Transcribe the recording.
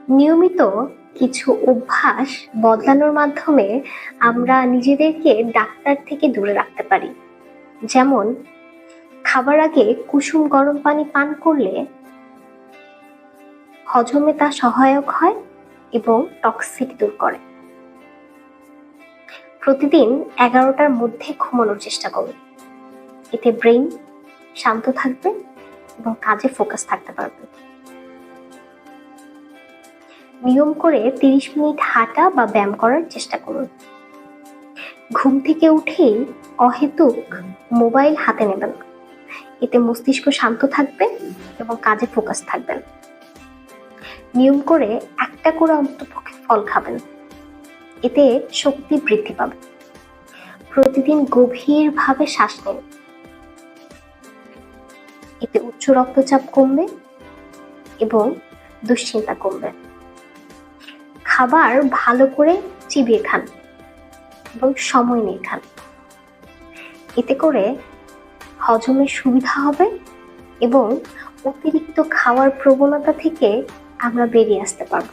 নিয়মিত কিছু অভ্যাস বদলানোর মাধ্যমে আমরা নিজেদেরকে ডাক্তার থেকে দূরে রাখতে পারি। যেমন খাবার আগে কুসুম গরম পানি পান করলে হজমে তা সহায়ক হয় এবং টক্সিক দূর করে। প্রতিদিন 11টার মধ্যে ঘুমানোর চেষ্টা করুন, এতে ব্রেইন শান্ত থাকবে এবং কাজে ফোকাস থাকতে পারবে। নিয়ম করে 30 মিনিট হাঁটা বা ব্যায়াম করার চেষ্টা করুন। ঘুম থেকে উঠেই অহেতুক মোবাইল হাতে নেবেন না, এতে মস্তিষ্ক শান্ত থাকবে এবং কাজে ফোকাস থাকবেন। নিয়ম করে একটা করে অন্ততপক্ষে ফল খাবেন, এতে শক্তি বৃদ্ধি পাবে। প্রতিদিন গভীরভাবে শ্বাস নিন, এতে উচ্চ রক্তচাপ কমবে এবং দুশ্চিন্তা কমবে। খাবার ভালো করে চিবিয়ে খান এবং সময় নিয়ে খান, এতে করে হজমের সুবিধা হবে এবং অতিরিক্ত খাওয়ার প্রবণতা থেকে আমরা বেরিয়ে আসতে পারবো।